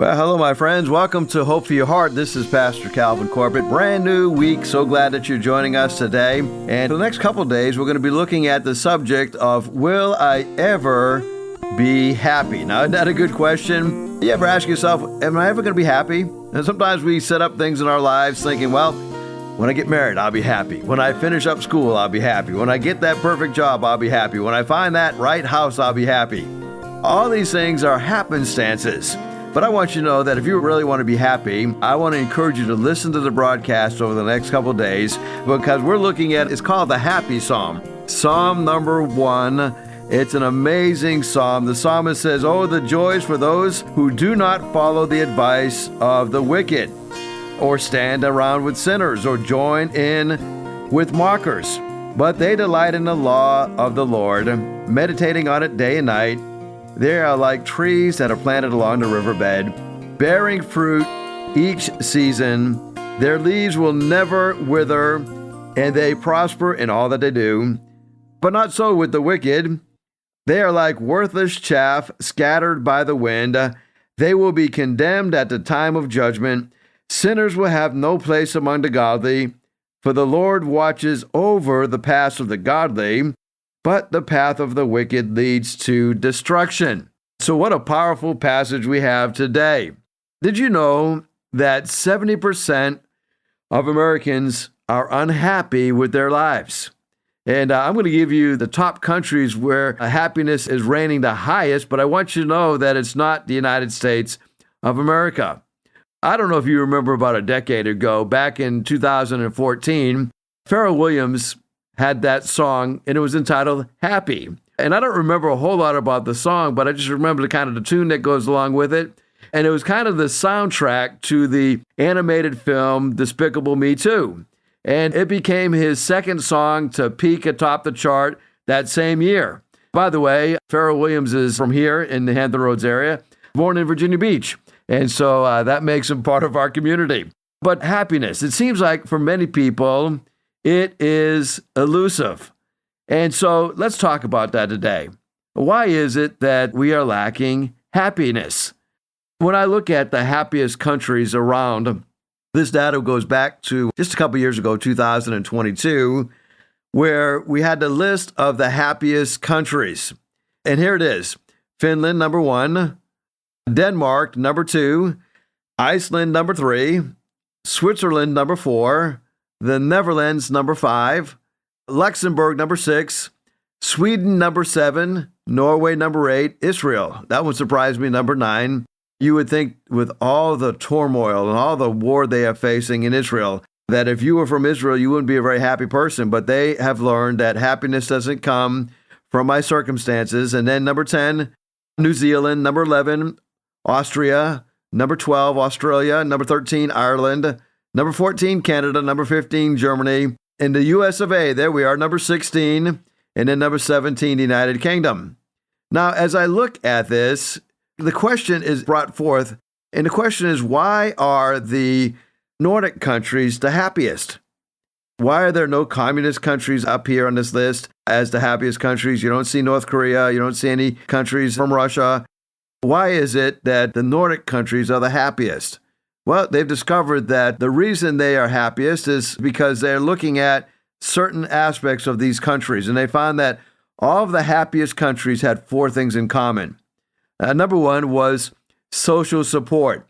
Well, hello, my friends. Welcome to Hope for Your Heart. This is Pastor Calvin Corbett. Brand new week. So glad that you're joining us today. And for the next couple of days, we're going to be looking at the subject of, will I ever be happy? Now, isn't that a good question? You ever ask yourself, am I ever going to be happy? And sometimes we set up things in our lives thinking, well, when I get married, I'll be happy. When I finish up school, I'll be happy. When I get that perfect job, I'll be happy. When I find that right house, I'll be happy. All these things are happenstances. But I want you to know that if you really want to be happy, I want to encourage you to listen to the broadcast over the next couple of days, because we're looking at, it's called the Happy Psalm. Psalm number 1. It's an amazing psalm. The psalmist says, "Oh, the joys for those who do not follow the advice of the wicked, or stand around with sinners, or join in with mockers. But they delight in the law of the Lord, meditating on it day and night. They are like trees that are planted along the riverbed, bearing fruit each season. Their leaves will never wither, and they prosper in all that they do. But not so with the wicked. They are like worthless chaff scattered by the wind. They will be condemned at the time of judgment. Sinners will have no place among the godly, for the Lord watches over the paths of the godly, but the path of the wicked leads to destruction." So what a powerful passage we have today. Did you know that 70% of Americans are unhappy with their lives? And I'm going to give you the top countries where happiness is reigning the highest, but I want you to know that it's not the United States of America. I don't know if you remember, about a decade ago, back in 2014, Pharrell Williams had that song, and it was entitled Happy. And I don't remember a whole lot about the song, but I just remember the kind of the tune that goes along with it. And it was kind of the soundtrack to the animated film Despicable Me 2. And it became his second song to peak atop the chart that same year. By the way, Pharrell Williams is from here in the Hampton Roads area, born in Virginia Beach. And so that makes him part of our community. But happiness, it seems like for many people, it is elusive. And so let's talk about that today. Why is it that we are lacking happiness? When I look at the happiest countries around, this data goes back to just a couple years ago, 2022, where we had the list of the happiest countries. And here it is. Finland, number 1. Denmark, number 2. Iceland, number 3. Switzerland, number 4. The Netherlands, number 5. Luxembourg, number 6. Sweden, number 7. Norway, number 8. Israel, that one surprised me, number 9. You would think with all the turmoil and all the war they are facing in Israel, that if you were from Israel, you wouldn't be a very happy person. But they have learned that happiness doesn't come from my circumstances. And then number 10, New Zealand. Number 11, Austria. Number 12, Australia. Number 13, Ireland. Number 14, Canada. Number 15, Germany. In the US of A, there we are, number 16. And then number 17, the United Kingdom. Now, as I look at this, the question is brought forth, and the question is, why are the Nordic countries the happiest? Why are there no communist countries up here on this list as the happiest countries? You don't see North Korea. You don't see any countries from Russia. Why is it that the Nordic countries are the happiest? Well, they've discovered that the reason they are happiest is because they're looking at certain aspects of these countries, and they found that all of the happiest countries had 4 things in common. Number 1 was social support.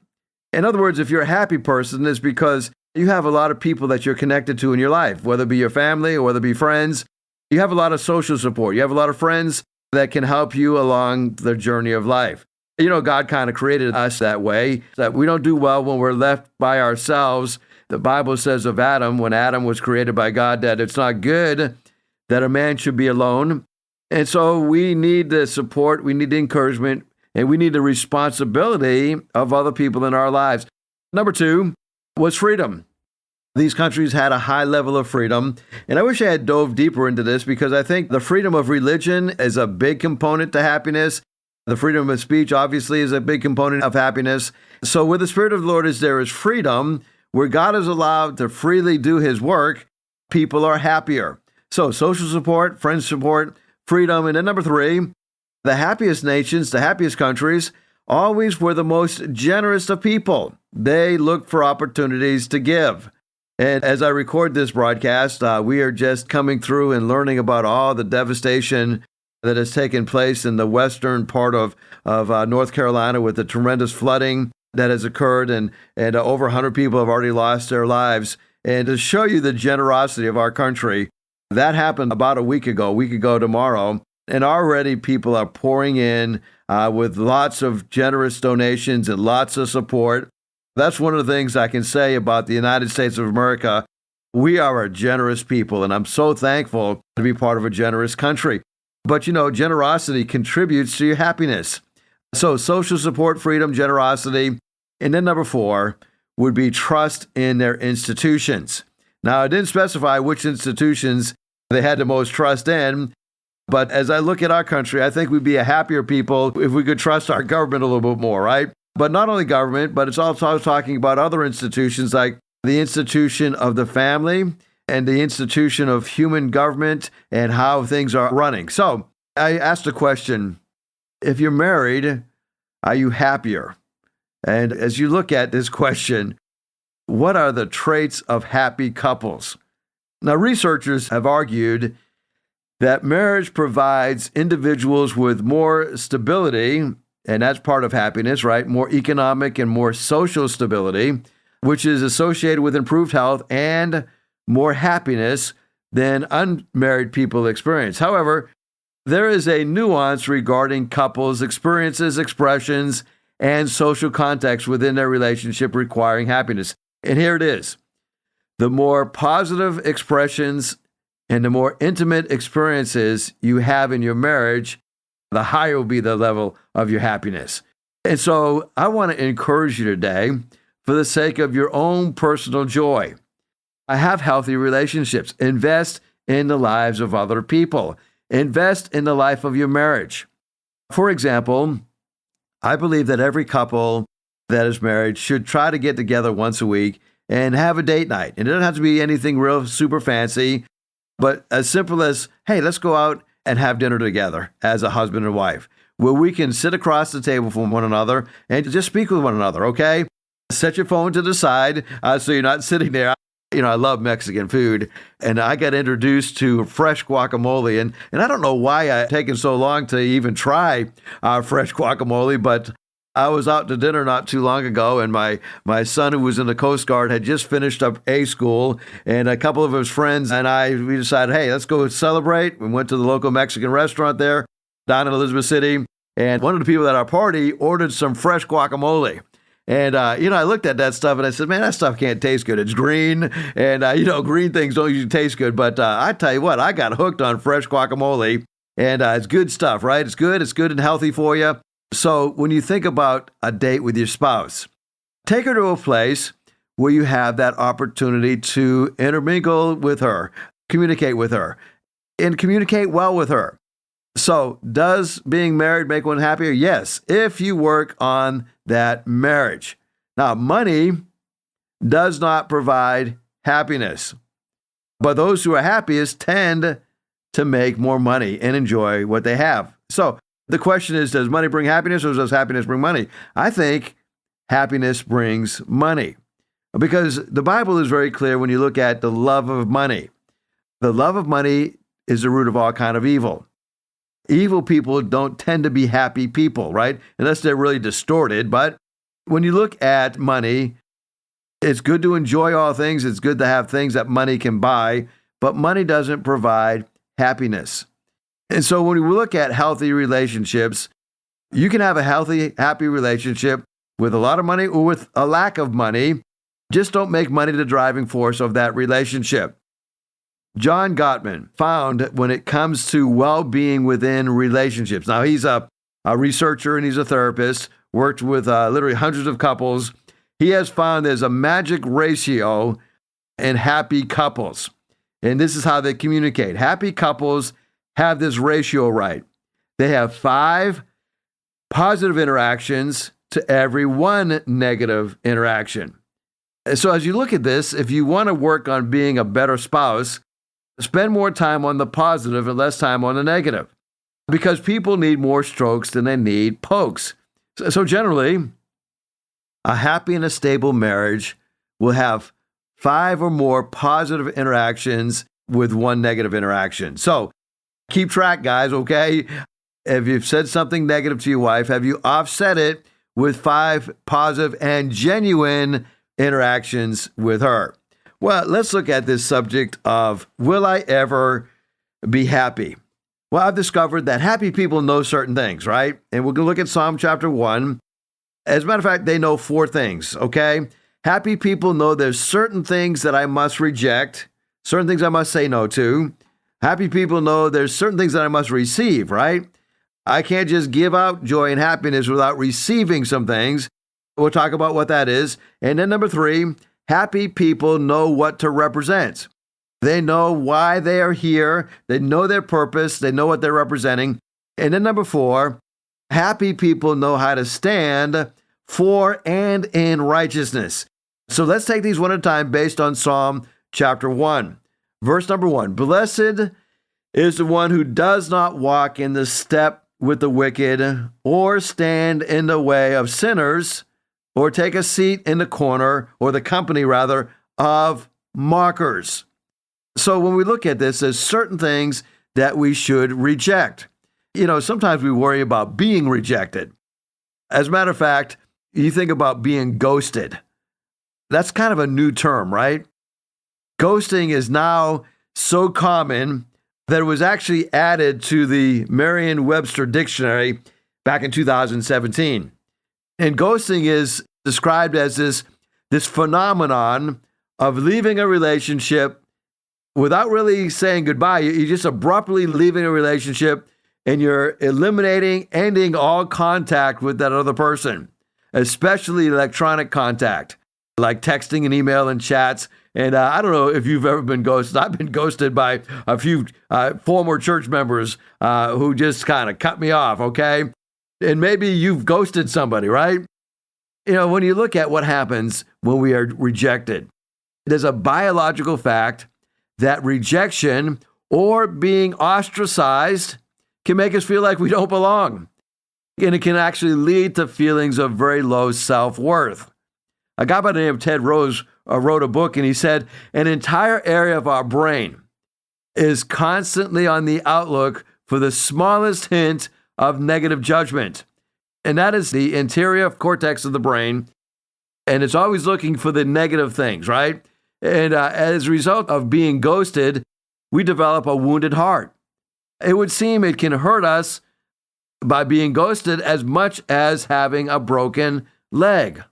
In other words, if you're a happy person, it's because you have a lot of people that you're connected to in your life, whether it be your family or whether it be friends. You have a lot of social support. You have a lot of friends that can help you along the journey of life. You know, God kind of created us that way, that we don't do well when we're left by ourselves. The Bible says of Adam, when Adam was created by God, that it's not good that a man should be alone. And so we need the support, we need the encouragement, and we need the responsibility of other people in our lives. Number 2 was freedom. These countries had a high level of freedom. And I wish I had dove deeper into this, because I think the freedom of religion is a big component to happiness. The freedom of speech, obviously, is a big component of happiness. So where the Spirit of the Lord is, there is freedom. Where God is allowed to freely do his work, people are happier. So social support, friend support, freedom. And then number 3, the happiest nations, the happiest countries always were the most generous of people. They looked for opportunities to give. And as I record this broadcast, we are just coming through and learning about all the devastation that has taken place in the western part of North Carolina with the tremendous flooding that has occurred, and over 100 people have already lost their lives. And to show you the generosity of our country, that happened about a week ago tomorrow, and already people are pouring in with lots of generous donations and lots of support. That's one of the things I can say about the United States of America. We are a generous people, and I'm so thankful to be part of a generous country. But, generosity contributes to your happiness. So social support, freedom, generosity. And then number 4 would be trust in their institutions. Now, I didn't specify which institutions they had the most trust in, but as I look at our country, I think we'd be a happier people if we could trust our government a little bit more, right? But not only government, but it's also talking about other institutions like the institution of the family and the institution of human government and how things are running. So I asked a question, if you're married, are you happier? And as you look at this question, what are the traits of happy couples? Now, researchers have argued that marriage provides individuals with more stability, and that's part of happiness, right? More economic and more social stability, which is associated with improved health and more happiness than unmarried people experience. However, there is a nuance regarding couples' experiences, expressions, and social context within their relationship requiring happiness. And here it is. The more positive expressions and the more intimate experiences you have in your marriage, the higher will be the level of your happiness. And so I want to encourage you today, for the sake of your own personal joy, have healthy relationships. Invest in the lives of other people. Invest in the life of your marriage. For example, I believe that every couple that is married should try to get together once a week and have a date night. And it doesn't have to be anything real super fancy, but as simple as, hey, let's go out and have dinner together as a husband and wife, where we can sit across the table from one another and just speak with one another, okay? Set your phone to the side so you're not sitting there. I love Mexican food, and I got introduced to fresh guacamole, and I don't know why I've taken so long to even try fresh guacamole, but I was out to dinner not too long ago, and my son, who was in the Coast Guard, had just finished up A school, and a couple of his friends and we decided, hey, let's go celebrate. We went to the local Mexican restaurant there down in Elizabeth City, and one of the people at our party ordered some fresh guacamole. And, I looked at that stuff and I said, man, that stuff can't taste good. It's green. And, green things don't usually taste good. But I tell you what, I got hooked on fresh guacamole, and it's good stuff, right? It's good and healthy for you. So when you think about a date with your spouse, take her to a place where you have that opportunity to intermingle with her, communicate with her, and communicate well with her. So does being married make one happier? Yes, if you work on that marriage. Now, money does not provide happiness, but those who are happiest tend to make more money and enjoy what they have. So the question is, does money bring happiness, or does happiness bring money? I think happiness brings money, because the Bible is very clear when you look at the love of money. The love of money is the root of all kind of evil. Evil people don't tend to be happy people, right? Unless they're really distorted. But when you look at money, it's good to enjoy all things. It's good to have things that money can buy, but money doesn't provide happiness. And so when we look at healthy relationships, you can have a healthy, happy relationship with a lot of money or with a lack of money. Just don't make money the driving force of that relationship. John Gottman found that when it comes to well-being within relationships, now he's a researcher and he's a therapist, worked with literally hundreds of couples. He has found there's a magic ratio in happy couples. And this is how they communicate. Happy couples have this ratio right. They have 5 positive interactions to every 1 negative interaction. And so as you look at this, if you want to work on being a better spouse, spend more time on the positive and less time on the negative, because people need more strokes than they need pokes. So generally, a happy and a stable marriage will have 5 or more positive interactions with 1 negative interaction. So keep track, guys, okay? If you've said something negative to your wife, have you offset it with 5 positive and genuine interactions with her? Well, let's look at this subject of, will I ever be happy? Well, I've discovered that happy people know certain things, right? And we're going to look at Psalm chapter 1. As a matter of fact, they know 4 things, okay? Happy people know there's certain things that I must reject, certain things I must say no to. Happy people know there's certain things that I must receive, right? I can't just give out joy and happiness without receiving some things. We'll talk about what that is. And then number 3, happy people know what to represent. They know why they are here. They know their purpose. They know what they're representing. And then number 4, happy people know how to stand for and in righteousness. So let's take these one at a time based on Psalm chapter 1. Verse number 1, blessed is the one who does not walk in the step with the wicked, or stand in the way of sinners, or take a seat in the corner, or the company rather, of mockers. So when we look at this, there's certain things that we should reject. You know, sometimes we worry about being rejected. As a matter of fact, you think about being ghosted. That's kind of a new term, right? Ghosting is now so common that it was actually added to the Merriam-Webster dictionary back in 2017. And ghosting is described as this phenomenon of leaving a relationship without really saying goodbye. You're just abruptly leaving a relationship and you're ending all contact with that other person, especially electronic contact, like texting and email and chats. And I don't know if you've ever been ghosted. I've been ghosted by a few former church members who just kind of cut me off, okay? And maybe you've ghosted somebody, right? You know, when you look at what happens when we are rejected, there's a biological fact that rejection or being ostracized can make us feel like we don't belong. And it can actually lead to feelings of very low self-worth. A guy by the name of Ted Rose wrote a book, and he said, an entire area of our brain is constantly on the outlook for the smallest hint of negative judgment. And that is the interior cortex of the brain. And it's always looking for the negative things, right? And as a result of being ghosted, we develop a wounded heart. It would seem it can hurt us by being ghosted as much as having a broken leg.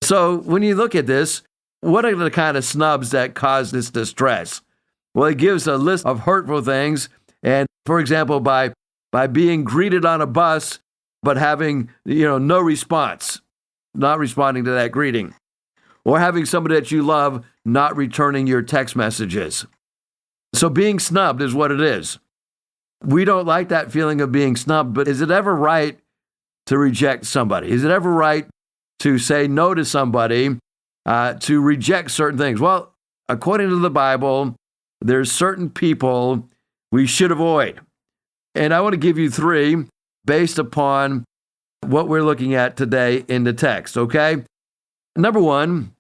So when you look at this, what are the kind of snubs that cause this distress? Well, it gives a list of hurtful things. And for example, by being greeted on a bus, but having, no response, not responding to that greeting, or having somebody that you love not returning your text messages. So being snubbed is what it is. We don't like that feeling of being snubbed, but is it ever right to reject somebody? Is it ever right to say no to somebody, to reject certain things? Well, according to the Bible, there's certain people we should avoid. And I want to give you 3 based upon what we're looking at today in the text, okay? Number 1,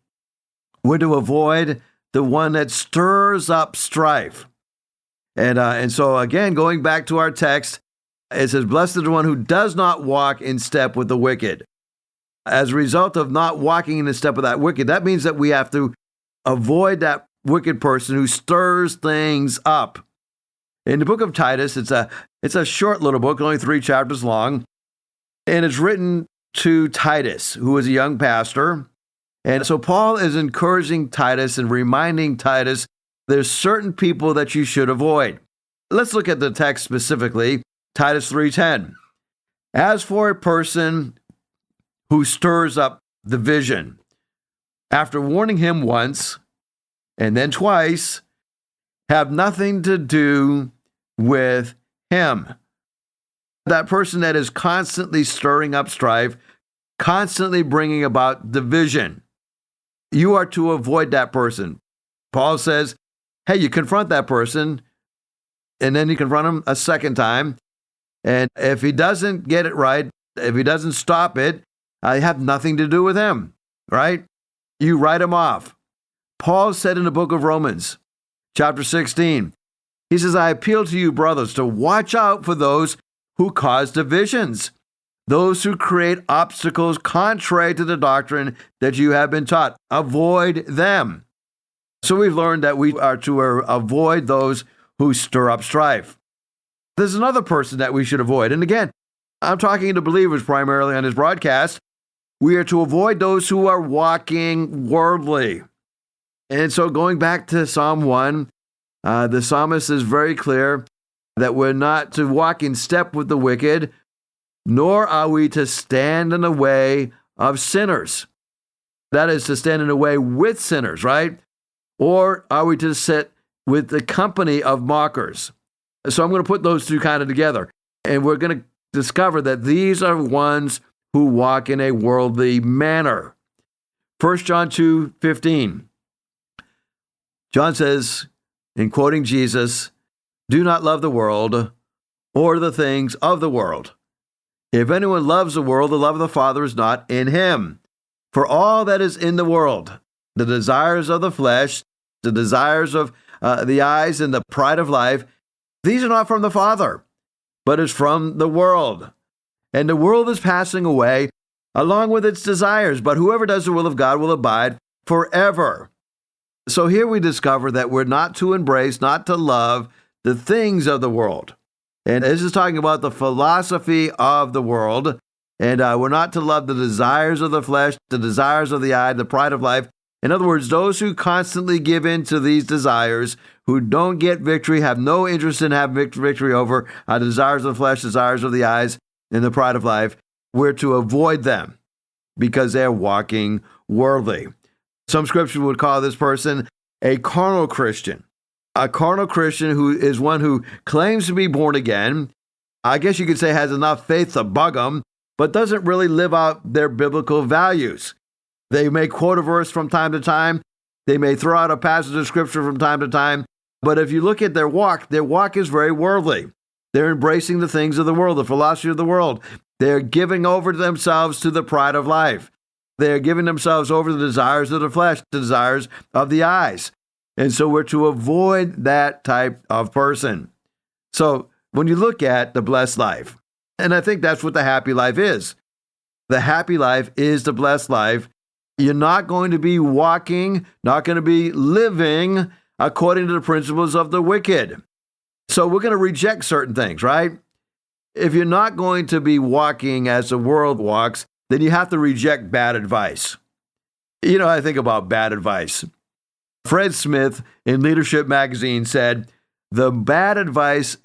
we're to avoid the one that stirs up strife. And so again, going back to our text, it says, blessed is the one who does not walk in step with the wicked. As a result of not walking in the step of that wicked, that means that we have to avoid that wicked person who stirs things up. In the book of Titus, it's a short little book, only 3 chapters long, and it's written to Titus, who is a young pastor. And so Paul is encouraging Titus and reminding Titus there's certain people that you should avoid. Let's look at the text specifically, Titus 3:10. As for a person who stirs up division, after warning him once and then twice, have nothing to do with him. That person that is constantly stirring up strife, constantly bringing about division, you are to avoid that person. Paul says, hey, you confront that person, and then you confront him a second time, and if he doesn't get it right, If he doesn't stop it, I have nothing to do with him, right? You write him off. Paul said in the book of Romans, chapter 16, he says, I appeal to you, brothers, to watch out for those who cause divisions, those who create obstacles contrary to the doctrine that you have been taught. Avoid them. So we've learned that we are to avoid those who stir up strife. There's another person that we should avoid. And again, I'm talking to believers primarily on this broadcast. We are to avoid those who are walking worldly. And so going back to Psalm 1, the psalmist is very clear that we're not to walk in step with the wicked, nor are we to stand in the way of sinners. That is, to stand in the way with sinners, right? Or are we to sit with the company of mockers? So I'm going to put those two kind of together. And we're going to discover that these are ones who walk in a worldly manner. 1 John 2:15. John says, in quoting Jesus, do not love the world or the things of the world. If anyone loves the world, the love of the Father is not in him. For all that is in the world, the desires of the flesh, the desires of the eyes, and the pride of life, these are not from the Father, but is from the world. And the world is passing away along with its desires, but whoever does the will of God will abide forever. So here we discover that we're not to embrace, not to love the things of the world. And this is talking about the philosophy of the world. And we're not to love the desires of the flesh, the desires of the eye, the pride of life. In other words, those who constantly give in to these desires, who don't get victory, have no interest in having victory over the desires of the flesh, desires of the eyes, and the pride of life, we're to avoid them because they're walking worldly. Some scripture would call this person a carnal Christian. A carnal Christian who is one who claims to be born again, I guess you could say has enough faith to bug them, but doesn't really live out their biblical values. They may quote a verse from time to time. They may throw out a passage of scripture from time to time. But if you look at their walk is very worldly. They're embracing the things of the world, the philosophy of the world. They're giving over themselves to the pride of life. They're giving themselves over to the desires of the flesh, the desires of the eyes. And so we're to avoid that type of person. So when you look at the blessed life, and I think that's what the happy life is. The happy life is the blessed life. You're not going to be walking, not going to be living according to the principles of the wicked. So we're going to reject certain things, right? If you're not going to be walking as the world walks, then you have to reject bad advice. You know, I think about bad advice. Fred Smith in Leadership Magazine said, more bad advice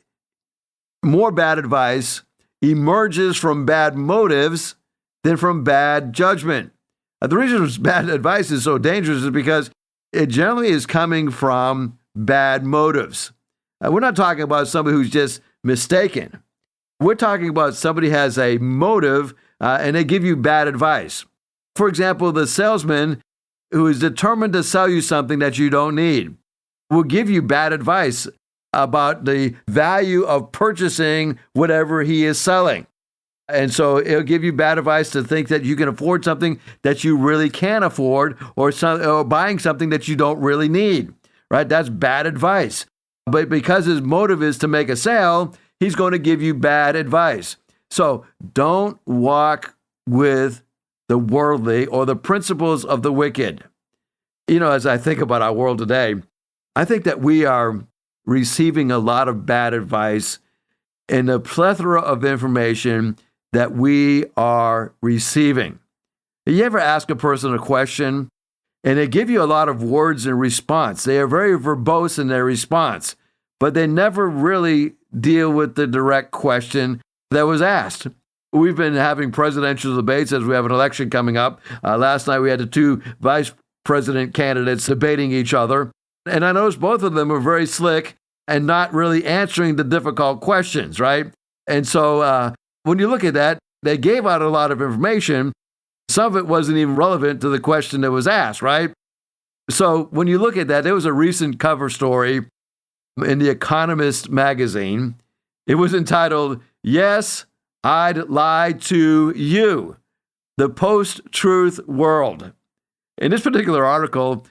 emerges from bad motives than from bad judgment. The reason bad advice is so dangerous is because it generally is coming from bad motives. We're not talking about somebody who's just mistaken. We're talking about somebody who has a motive and they give you bad advice. For example, the salesman who is determined to sell you something that you don't need will give you bad advice about the value of purchasing whatever he is selling. And so it'll give you bad advice to think that you can afford something that you really can't afford, or buying something that you don't really need, right? That's bad advice. But because his motive is to make a sale, he's going to give you bad advice. So don't walk with the worldly or the principles of the wicked. You know, as I think about our world today, I think that we are receiving a lot of bad advice in the plethora of information that we are receiving. You ever ask a person a question and they give you a lot of words in response? They are very verbose in their response, but they never really deal with the direct question that was asked. We've been having presidential debates as we have an election coming up. Last night we had the two vice president candidates debating each other. And I noticed both of them were very slick and not really answering the difficult questions, right? And so when you look at that, they gave out a lot of information. Some of it wasn't even relevant to the question that was asked, right? So when you look at that, there was a recent cover story in The Economist magazine. It was entitled, "Yes, I'd lie to you. The post-truth world. In this particular article,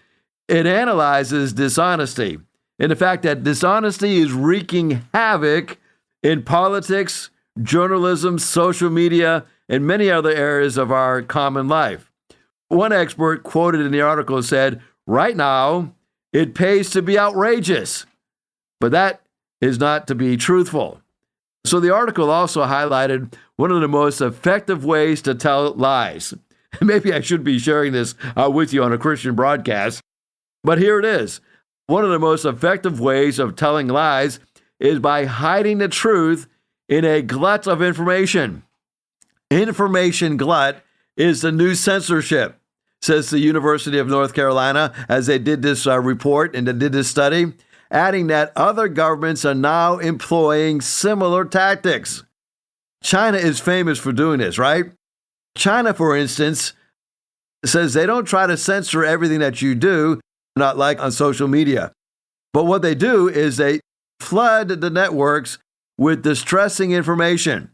it analyzes dishonesty and the fact that dishonesty is wreaking havoc in politics, journalism, social media, and many other areas of our common life. One expert quoted in the article said, "Right now, it pays to be outrageous," but that is not to be truthful. So the article also highlighted one of the most effective ways to tell lies. Maybe I should be sharing this with you on a Christian broadcast, but here it is. One of the most effective ways of telling lies is by hiding the truth in a glut of information. Information glut is the new censorship, says the University of North Carolina, as they did this report and they did this study, adding that other governments are now employing similar tactics. China is famous for doing this, right? China, for instance, says they don't try to censor everything that you do, not like on social media. But what they do is they flood the networks with distressing information.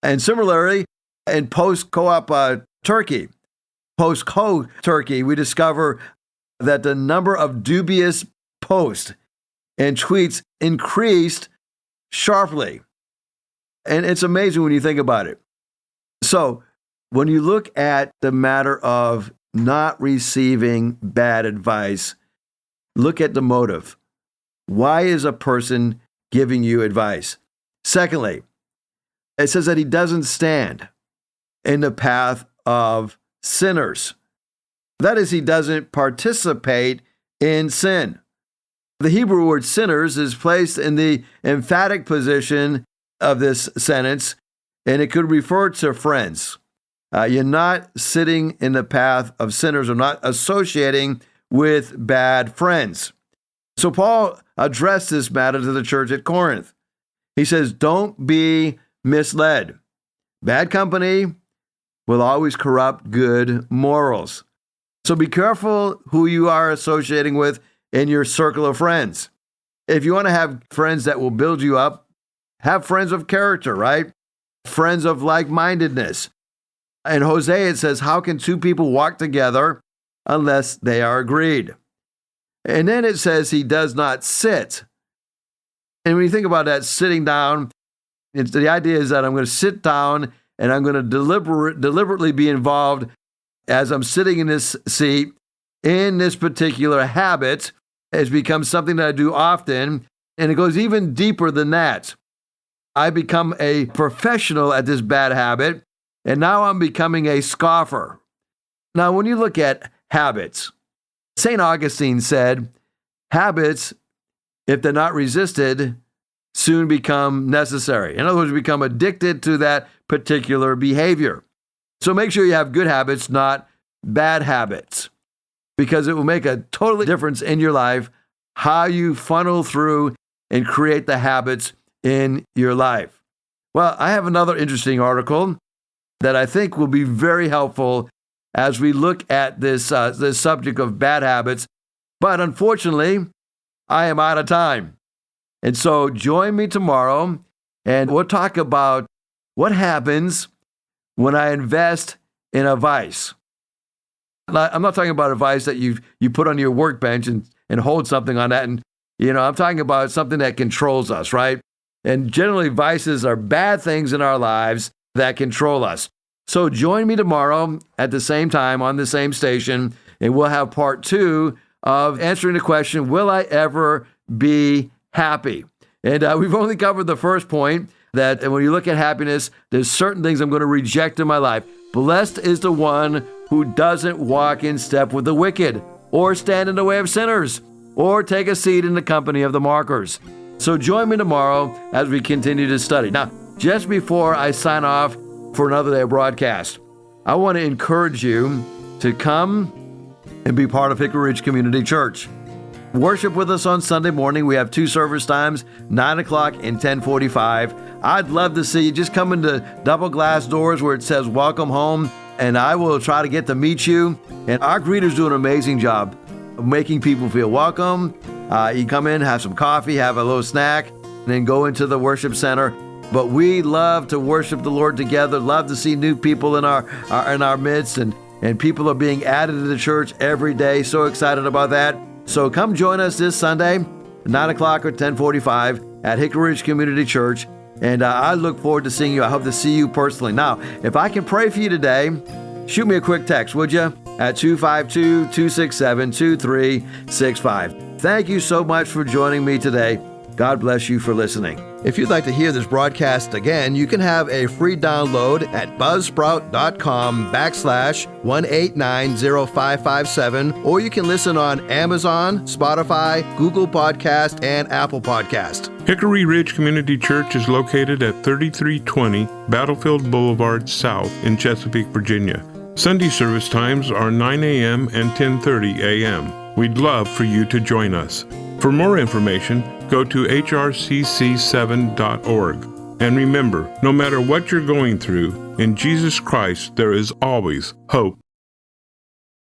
And similarly, in post-co-op Turkey, Turkey, we discover that the number of dubious posts and tweets increased sharply. And it's amazing when you think about it. So when you look at the matter of not receiving bad advice, look at the motive. Why is a person giving you advice? Secondly, it says that he doesn't stand in the path of sinners. That is, he doesn't participate in sin. The Hebrew word sinners is placed in the emphatic position of this sentence, and it could refer to friends. You're not sitting in the path of sinners or not associating with bad friends. So Paul addressed this matter to the church at Corinth. He says, don't be misled. Bad company will always corrupt good morals. So be careful who you are associating with in your circle of friends. If you want to have friends that will build you up, have friends of character, right? Friends of like-mindedness. In Hosea, it says, how can two people walk together unless they are agreed? And then it says he does not sit. And when you think about that, sitting down, the idea is that I'm going to sit down and I'm going to deliberately be involved as I'm sitting in this seat in this particular habit. It's become something that I do often, and it goes even deeper than that. I become a professional at this bad habit, and now I'm becoming a scoffer. Now, when you look at habits, St. Augustine said, habits, if they're not resisted, soon become necessary. In other words, become addicted to that particular behavior. So make sure you have good habits, not bad habits, because it will make a totally difference in your life, how you funnel through and create the habits in your life. Well, I have another interesting article that I think will be very helpful as we look at this subject of bad habits. But unfortunately, I am out of time. And so join me tomorrow, and we'll talk about what happens when I invest in a vice. I'm not talking about a vice that you put on your workbench and hold something on that. And, I'm talking about something that controls us, right? And generally, vices are bad things in our lives that control us. So join me tomorrow at the same time on the same station, and we'll have part 2 of answering the question, will I ever be happy? And we've only covered the first point, that when you look at happiness, there's certain things I'm going to reject in my life. Blessed is the one who doesn't walk in step with the wicked, or stand in the way of sinners, or take a seat in the company of the mockers. So join me tomorrow as we continue to study. Now, just before I sign off for another day of broadcast, I want to encourage you to come and be part of Hickory Ridge Community Church. Worship with us on Sunday morning. We have 2 service times, 9 o'clock and 10:45. I'd love to see you. Just come into double glass doors where it says welcome home, and I will try to get to meet you. And our greeters do an amazing job of making people feel welcome. You come in, have some coffee, have a little snack, and then go into the worship center. but we love to worship the Lord together, love to see new people in our midst, and people are being added to the church every day. So excited about that. So come join us this Sunday, 9 o'clock or 10:45 at Hickory Ridge Community Church. And I look forward to seeing you. I hope to see you personally. Now, if I can pray for you today, shoot me a quick text, would you? At 252-267-2365. Thank you so much for joining me today. God bless you for listening. If you'd like to hear this broadcast again, you can have a free download at buzzsprout.com/1890557, or you can listen on Amazon, Spotify, Google Podcast, and Apple Podcast. Hickory Ridge Community Church is located at 3320 Battlefield Boulevard South in Chesapeake, Virginia. Sunday service times are 9 a.m. and 10:30 a.m. We'd love for you to join us. For more information, go to hrcc7.org. And remember, no matter what you're going through, in Jesus Christ there is always hope.